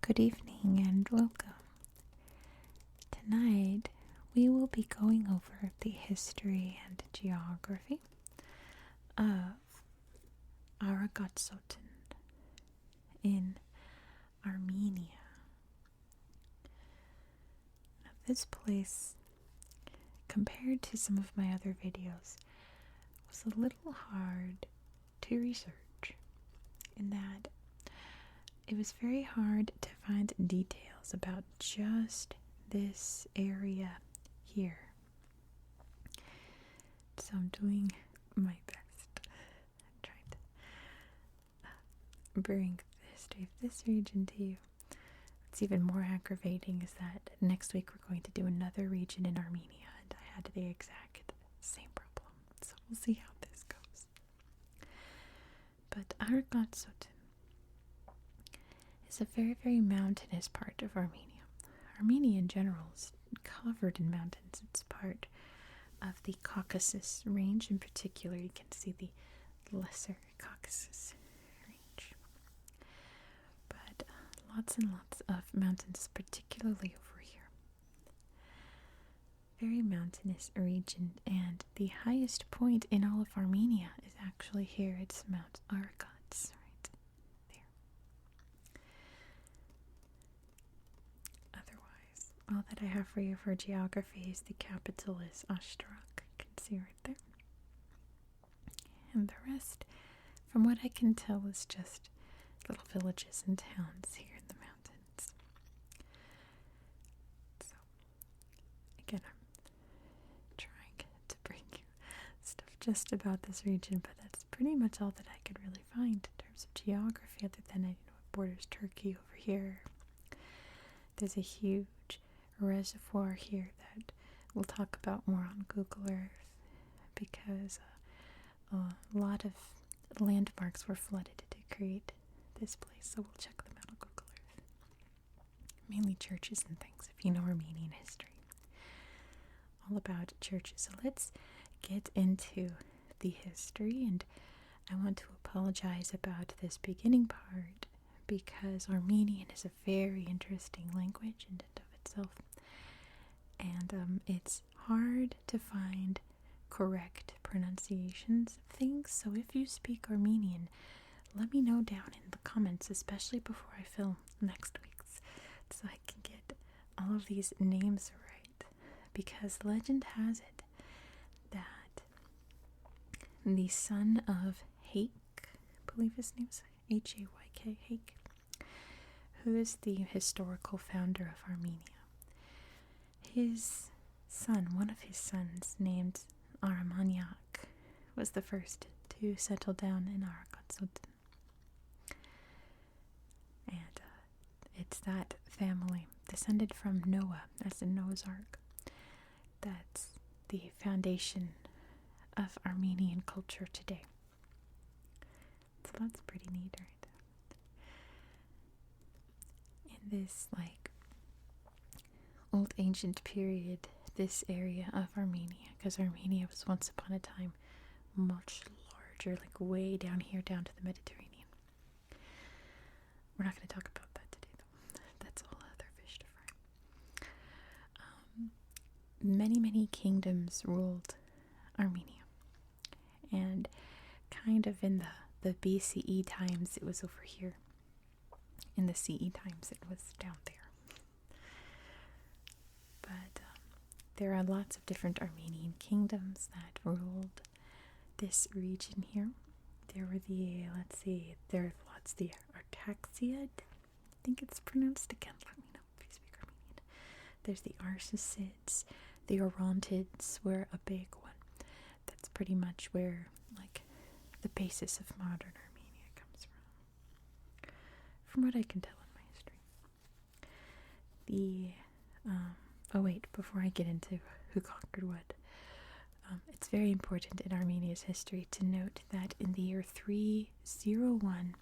Good evening and welcome. Tonight we will be going over the history and geography of Aragatsotn in Armenia. Now, this place, compared to some of my other videos, was a little hard to research in that it was very hard to find details about just this area here. So I'm doing my best. I'm trying to bring the history of this region to you. What's even more aggravating is that next week we're going to do another region in Armenia, and I had the exact same problem. So we'll see how this goes. But Aragatsotn is a very, very mountainous part of Armenia. Armenia in general is covered in mountains. It's part of the Caucasus range. In particular, you can see the Lesser Caucasus range. But lots and lots of mountains, particularly over here. Very mountainous region, and the highest point in all of Armenia is actually here. It's Mount Aragats. All that I have for you for geography is the capital is Ashtarak. You can see right there. And the rest, from what I can tell, is just little villages and towns here in the mountains. So, again, I'm trying to bring you stuff just about this region, but that's pretty much all that I could really find in terms of geography, other than it borders Turkey over here. There's a huge reservoir here that we'll talk about more on Google Earth, because a lot of landmarks were flooded to create this place, so we'll check them out on Google Earth. Mainly churches and things, if you know Armenian history. All about churches. So let's get into the history, and I want to apologize about this beginning part because Armenian is a very interesting language in and of itself. And it's hard to find correct pronunciations of things, so if you speak Armenian, let me know down in the comments, especially before I film next week's, so I can get all of these names right, because legend has it that the son of Hayk, I believe his name's Hayk, Hayk, who is the historical founder of Armenia, his son, one of his sons, named Armenia, was the first to settle down in Aragatsotn. And it's that family, descended from Noah, as in Noah's Ark, that's the foundation of Armenian culture today. So that's pretty neat, right? In this, old ancient period, this area of Armenia, because Armenia was once upon a time much larger, way down here, down to the Mediterranean. We're not going to talk about that today, though. That's all other fish to fry. Many, many kingdoms ruled Armenia, and kind of in the BCE times, it was over here. In the CE times, it was down there. But there are lots of different Armenian kingdoms that ruled this region here. There were there are lots, the Artaxiad, I think it's pronounced, again, let me know if you speak Armenian. There's the Arsacids, the Orontids were a big one. That's pretty much where, the basis of modern Armenia comes from what I can tell in my history. Before I get into who conquered what, it's very important in Armenia's history to note that in the year 301,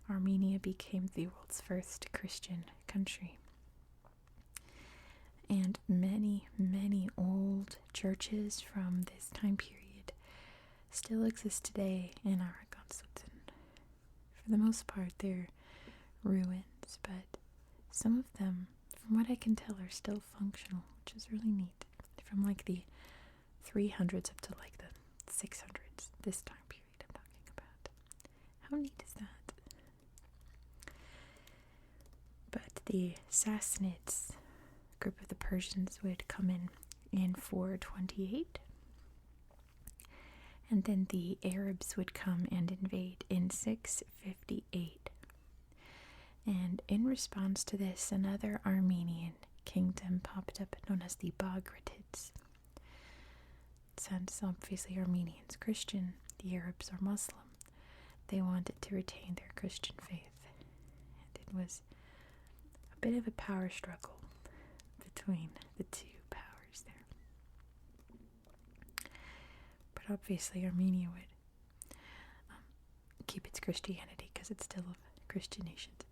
Armenia became the world's first Christian country. And many, many old churches from this time period still exist today in Aragatsotn. For the most part, they're ruins, but some of them, from what I can tell, are still functional, which is really neat. From like the 300s up to like the 600s, this time period I'm talking about. How neat is that? But the Sassanids, group of the Persians, would come in 428. And then the Arabs would come and invade in 658. And in response to this, another Armenian kingdom popped up known as the Bagratids. Since obviously Armenians Christian, the Arabs are Muslim, they wanted to retain their Christian faith. And it was a bit of a power struggle between the two powers there. But obviously Armenia would keep its Christianity because it's still a Christian nation today.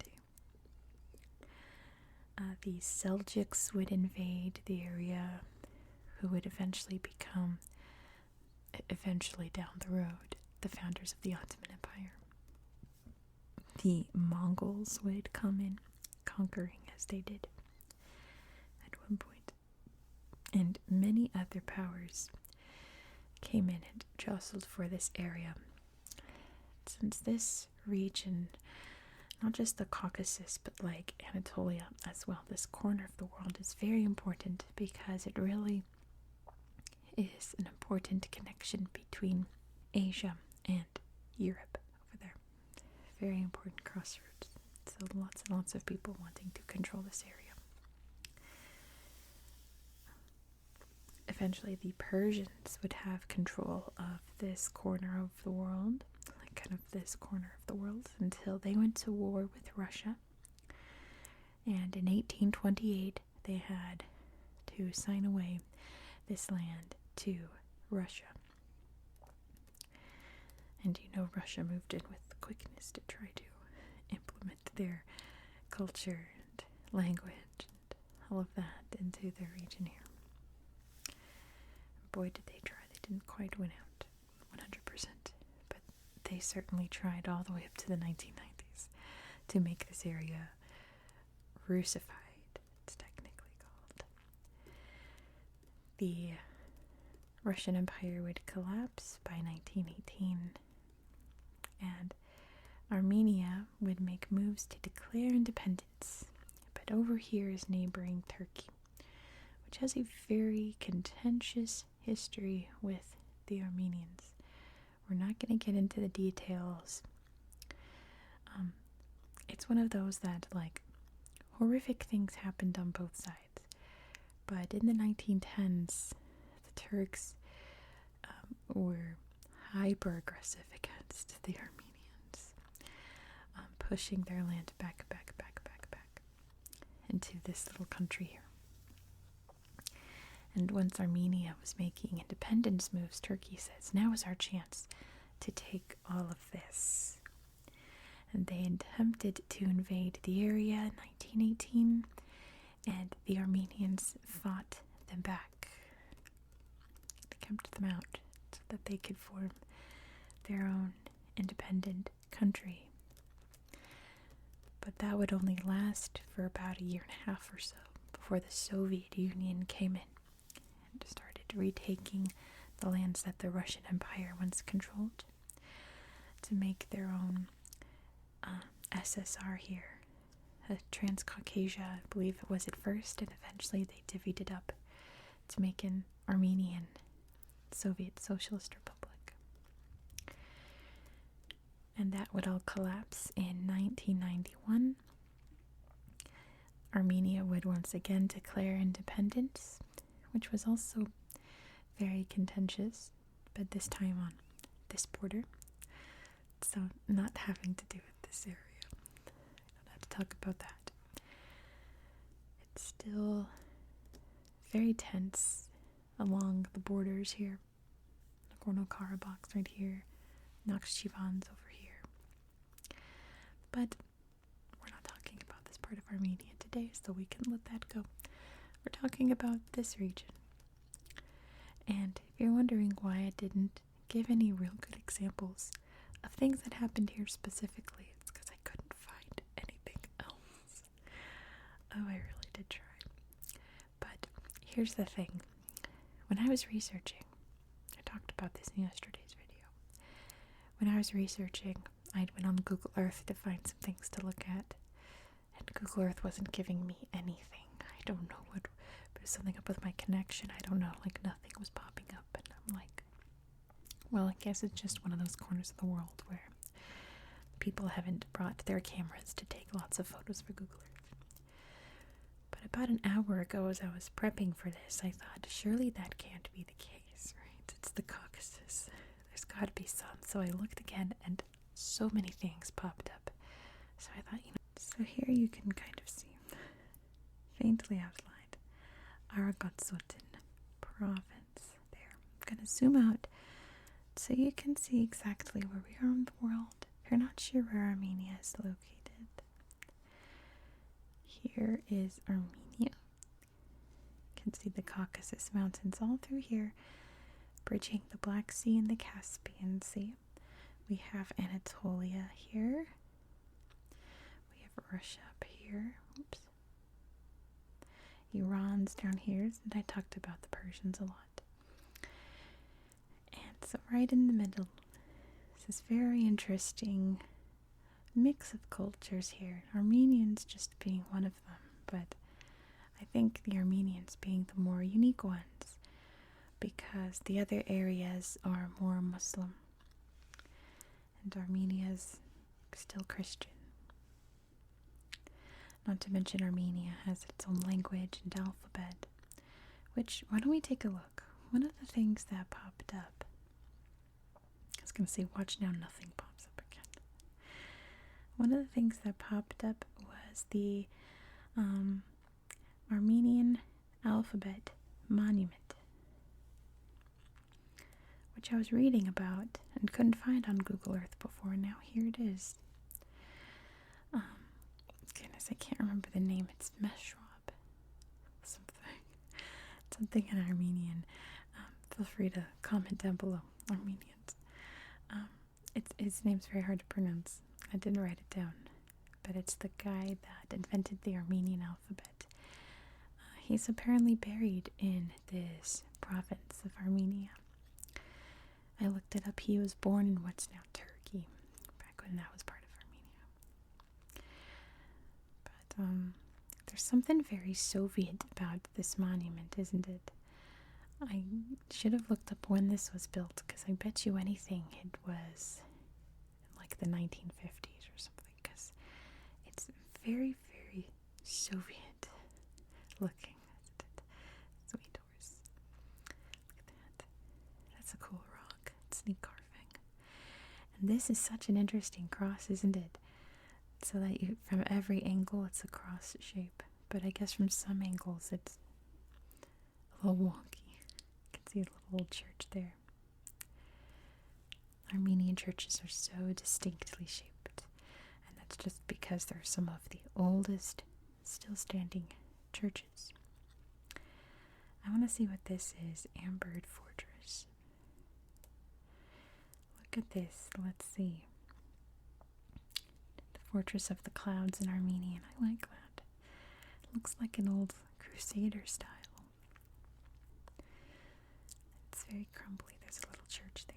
The Seljuks would invade the area, who would eventually become, down the road, the founders of the Ottoman Empire. The Mongols would come in, conquering as they did at one point. And many other powers came in and jostled for this area. Since this region, not just the Caucasus, but like Anatolia as well, this corner of the world is very important because it really is an important connection between Asia and Europe over there. Very important crossroads. So lots and lots of people wanting to control this area. Eventually the Persians would have control of this corner of the world, until they went to war with Russia. And in 1828 they had to sign away this land to Russia. And Russia moved in with quickness to try to implement their culture and language and all of that into their region here. Boy, did they try. They didn't quite win out 100%, but they certainly tried all the way up to the 1990s to make this area Russified, it's technically called. The Russian Empire would collapse by 1918, and Armenia would make moves to declare independence. But over here is neighboring Turkey, which has a very contentious history with the Armenians. We're not going to get into the details. It's one of those that, like, horrific things happened on both sides. But in the 1910s, the Turks were hyper-aggressive against the Armenians, pushing their land back into this little country here. And once Armenia was making independence moves, Turkey says, now is our chance to take all of this. And they attempted to invade the area in 1918, and the Armenians fought them back. They kept them out so that they could form their own independent country. But that would only last for about a year and a half or so before the Soviet Union came in and started retaking the lands that the Russian Empire once controlled to make their own SSR here. Transcaucasia, I believe it was at first, and eventually they divvied it up to make an Armenian Soviet Socialist Republic. And that would all collapse in 1991. Armenia would once again declare independence, which was also very contentious, but this time on this border. So not having to do with this area. I don't have to talk about that. It's still very tense along the borders here. Nagorno-Karabakh right here. Nakhchivan's over here. But we're not talking about this part of Armenia today, so we can let that go. We're talking about this region. And if you're wondering why I didn't give any real good examples of things that happened here specifically, it's because I couldn't find anything else. Oh, I really did try. But here's the thing. When I was researching, I talked about this in yesterday's video. When I was researching, I went on Google Earth to find some things to look at. And Google Earth wasn't giving me anything. I don't know what, but it was something up with my connection. I don't know, like nothing was popping up. And I'm like, well, I guess it's just one of those corners of the world where people haven't brought their cameras to take lots of photos for Google Earth. But about an hour ago, as I was prepping for this, I thought, surely that can't be the case, right? It's the Caucasus. There's got to be some. So I looked again, and so many things popped up. So I thought, so here you can kind of see, faintly outlined, Aragatsotn province there. I'm going to zoom out so you can see exactly where we are in the world. If you're not sure where Armenia is located, here is Armenia. You can see the Caucasus Mountains all through here, bridging the Black Sea and the Caspian Sea. We have Anatolia here. We have Russia up here. Oops. Iran's down here, and I talked about the Persians a lot. And so right in the middle, this very interesting mix of cultures here. Armenians just being one of them, but I think the Armenians being the more unique ones because the other areas are more Muslim and Armenia's still Christian. Not to mention Armenia has its own language and alphabet, which, why don't we take a look? One of the things that popped up, I was going to say, watch now, nothing pops up again. One of the things that popped up was the Armenian alphabet monument, which I was reading about and couldn't find on Google Earth before. Now here it is. Goodness, I can't remember the name. It's Meshrab. Something in Armenian. Feel free to comment down below, Armenians. His name's very hard to pronounce. I didn't write it down, but it's the guy that invented the Armenian alphabet. He's apparently buried in this province of Armenia. I looked it up. He was born in what's now Turkey, back when that was part of Armenia. But there's something very Soviet about this monument, isn't it? I should have looked up when this was built, because I bet you anything it was like the 1950s or something, because it's very, very Soviet looking, isn't it? Sweet horse. Look at that. That's a cool rock. It's neat carving. And this is such an interesting cross, isn't it? So that you, from every angle, it's a cross shape. But I guess from some angles, it's a little wonky. You can see a little old church there. Armenian churches are so distinctly shaped. And that's just because they're some of the oldest still standing churches. I want to see what this is. Ambered Fortress. Look at this. Let's see. The Fortress of the Clouds in Armenian. I like that. It looks like an old Crusader style. It's very crumbly. There's a little church there.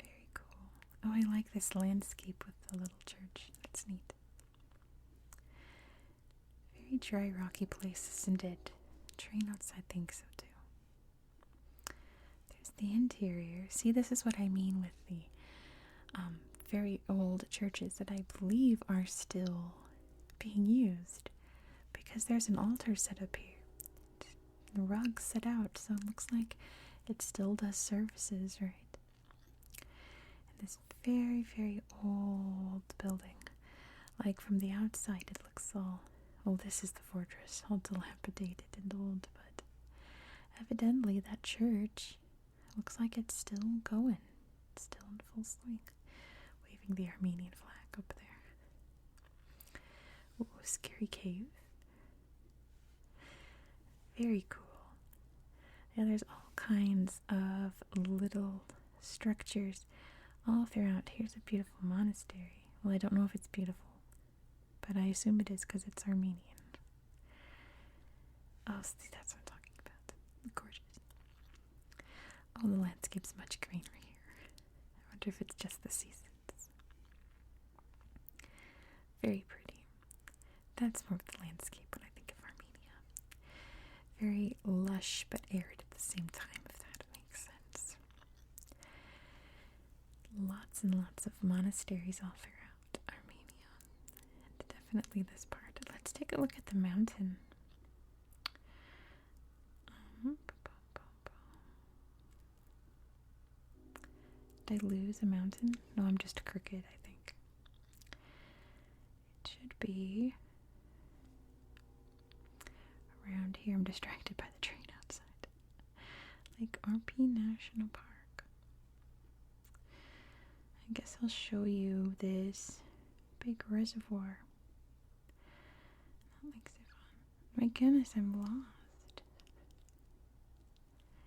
Very cool. Oh, I like this landscape with the little church. That's neat. Very dry, rocky place, isn't it? Train outside thinks so too. There's the interior. See, this is what I mean with the very old churches that I believe are still being used, because there's an altar set up here, the rug set out, so it looks like it still does services, right? And this very, very old building, like from the outside it looks all, well, this is the fortress, all dilapidated and old, but evidently that church looks like it's still going, it's still in full swing. The Armenian flag up there. Ooh, scary cave. Very cool. Yeah, there's all kinds of little structures all throughout. Here's a beautiful monastery. Well, I don't know if it's beautiful. but I assume it is because it's Armenian. Oh, see, that's what I'm talking about. Gorgeous. Oh, the landscape's much greener here. I wonder if it's just the seasons. Very pretty. That's more of the landscape when I think of Armenia. Very lush but arid at the same time, if that makes sense. Lots and lots of monasteries all throughout Armenia. And definitely this part. Let's take a look at the mountain. Did I lose a mountain? No, I'm just crooked, I think. It should be around here. I'm distracted by the train outside. Lake RP National Park. I guess I'll show you this big reservoir. That makes it fun. My goodness, I'm lost.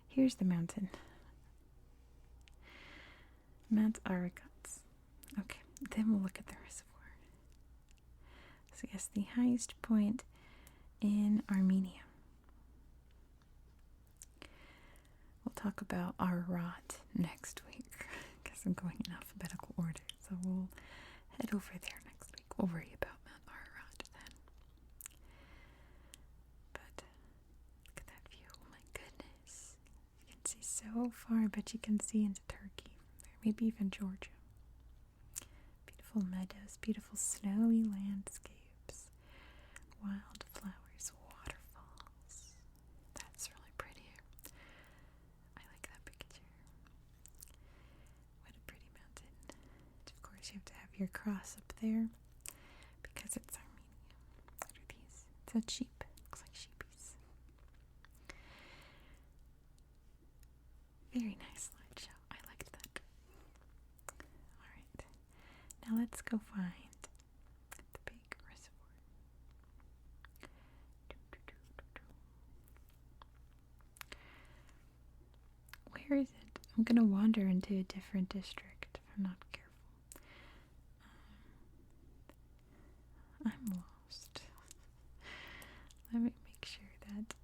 Here's the mountain. Mount Aragatsotn. Okay, then we'll look at the reservoir. So I guess the highest point in Armenia. We'll talk about Ararat next week because I'm going in alphabetical order. So we'll head over there next week. We'll worry about Mount Ararat then. But look at that view. Oh my goodness. You can see so far. I bet you can see into Turkey from there. Maybe even Georgia. Beautiful meadows, beautiful snowy landscapes, wildflowers, waterfalls. That's really pretty. I like that picture. What a pretty mountain. And of course, you have to have your cross up there because it's Armenia. What are these? It's a sheep. Looks like sheepies. Very nice slideshow. I liked that. Alright. Now let's go find the big reservoir. Where is it? I'm going to wander into a different district if I'm not careful. I'm lost. Let me make sure that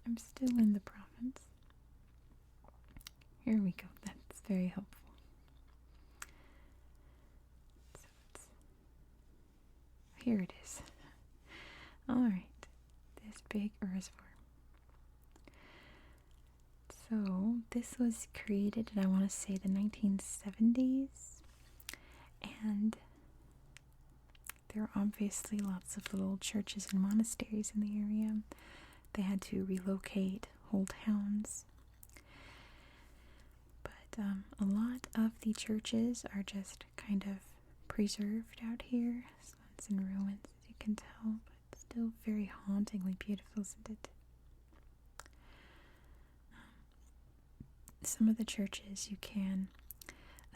I'm still in the province. Here we go. That's very helpful. So here it is. Alright. This big reservoir. So this was created in, I want to say, the 1970s. And there are obviously lots of little churches and monasteries in the area. They had to relocate whole towns. But a lot of the churches are just kind of preserved out here. This one's in ruins, as you can tell, but still very hauntingly beautiful, isn't it? Some of the churches you can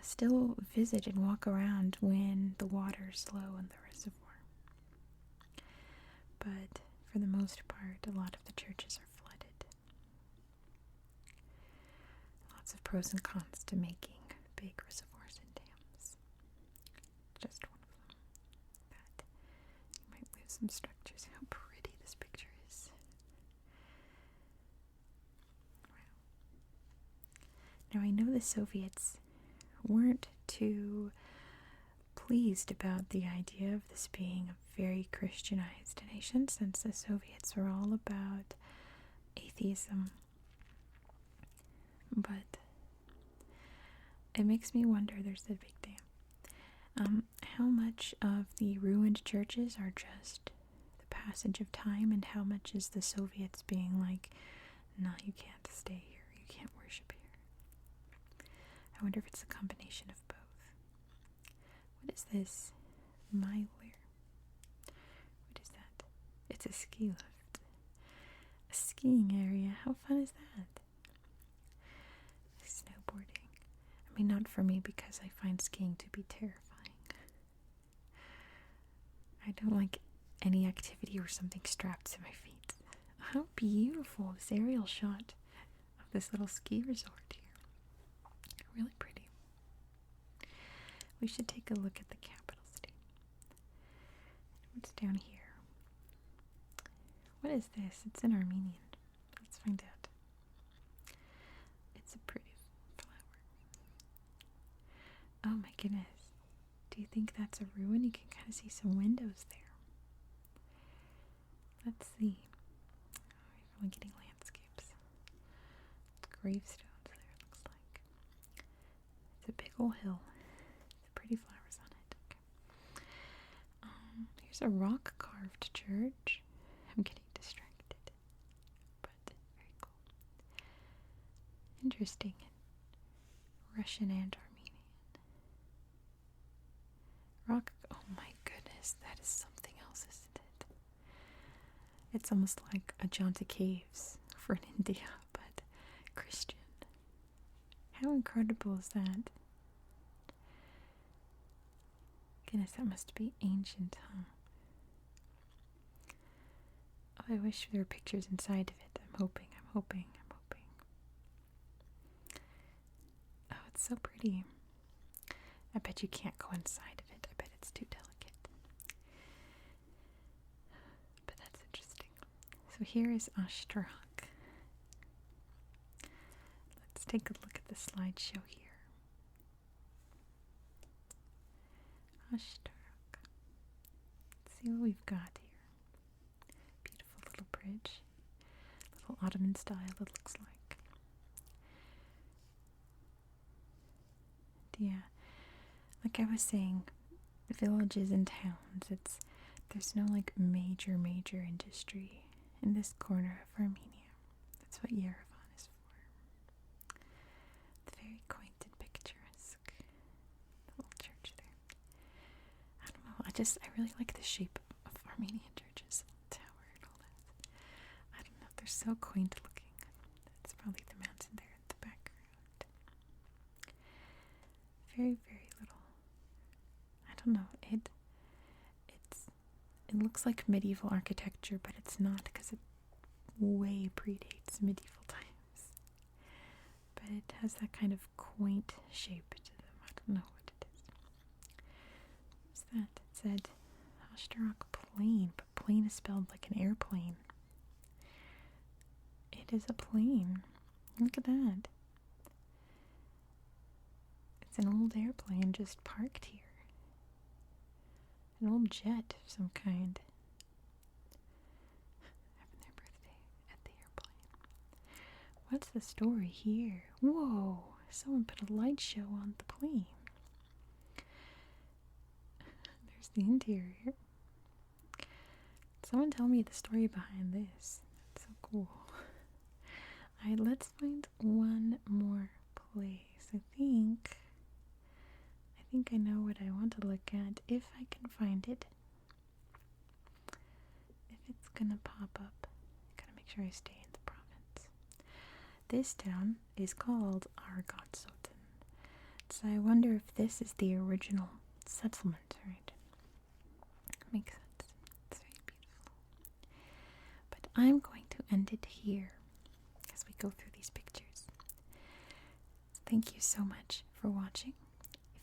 still visit and walk around when the water's low in the reservoir. But for the most part, a lot of the churches are flooded. Lots of pros and cons to making big reservoirs and dams. Just one of them. That you might lose some structures. How pretty this picture is. Wow. Now I know the Soviets weren't too pleased about the idea of this being a very Christianized nation, since the Soviets were all about atheism. But it makes me wonder, there's the big dam, how much of the ruined churches are just the passage of time, and how much is the Soviets being like, no, you can't stay here, you can't worship here. I wonder if it's a combination of both. What is this? My where? What is that? It's a ski lift. A skiing area. How fun is that? Snowboarding. I mean, not for me because I find skiing to be terrifying. I don't like any activity where something strapped to my feet. How beautiful this aerial shot of this little ski resort here. Really pretty. We should take a look at the capital city. We're What's down here? What is this? It's in Armenian. Let's find out. It's a pretty flower. Oh my goodness. Do you think that's a ruin? You can kind of see some windows there. Let's see. Oh, we're getting landscapes. Gravestones there, it looks like. It's a big old hill. It's pretty flowers on it. Okay. Here's a rock carved church. I'm getting distracted, but very cool. Interesting. Russian and Armenian. Rock. Oh my goodness, that is something else, isn't it? It's almost like Ajanta Caves for India, but Christian. How incredible is that? Goodness, that must be ancient, huh? Oh, I wish there were pictures inside of it. I'm hoping. Oh, it's so pretty. I bet you can't go inside of it. I bet it's too delicate. But that's interesting. So here is Ashtarak. Let's take a look at the slideshow here. Ashtarak. Let's see what we've got here. Beautiful little bridge. Little Ottoman style it looks like. Yeah. Like I was saying, villages and towns, there's no like major industry in this corner of Armenia. That's what Yerevan is for. It's very quaint and picturesque. The little church there. I don't know, I really like the shape of Armenian churches, the tower and all that. I don't know, they're so quaint looking. That's probably the mountain there in the background. Very little. I don't know. It looks like medieval architecture, but it's not because it way predates medieval times. But it has that kind of quaint shape to them. I don't know what it is. What's that? It said Ashtarak Plain, but plane is spelled like an airplane. It is a plane. Look at that. It's an old airplane just parked here. An old jet of some kind. Having their birthday at the airplane. What's the story here? Whoa! Someone put a light show on the plane. There's the interior. Someone tell me the story behind this. That's so cool. Alright, let's find one more place. I think I know what I want to look at, if I can find it. If it's gonna pop up. I gotta make sure I stay in the province. This town is called Aragatsotn. So I wonder if this is the original settlement, right? Makes sense. It's very beautiful. But I'm going to end it here as we go through these pictures. Thank you so much for watching.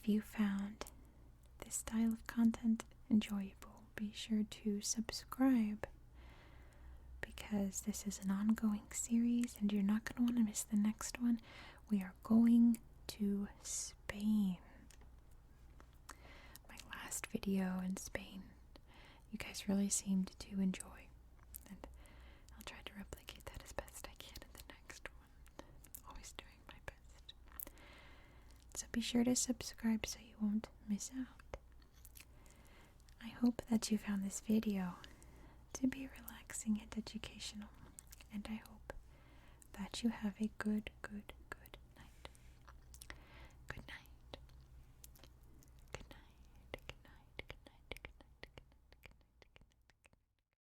If you found this style of content enjoyable, be sure to subscribe, because this is an ongoing series and you're not going to want to miss the next one. We are going to Spain. My last video in Spain, you guys really seemed to enjoy, and I'll try to replicate that as best I can in the next one. Always doing my best. So be sure to subscribe so you won't miss out. I hope that you found this video to be relaxing and educational, and I hope that you have a good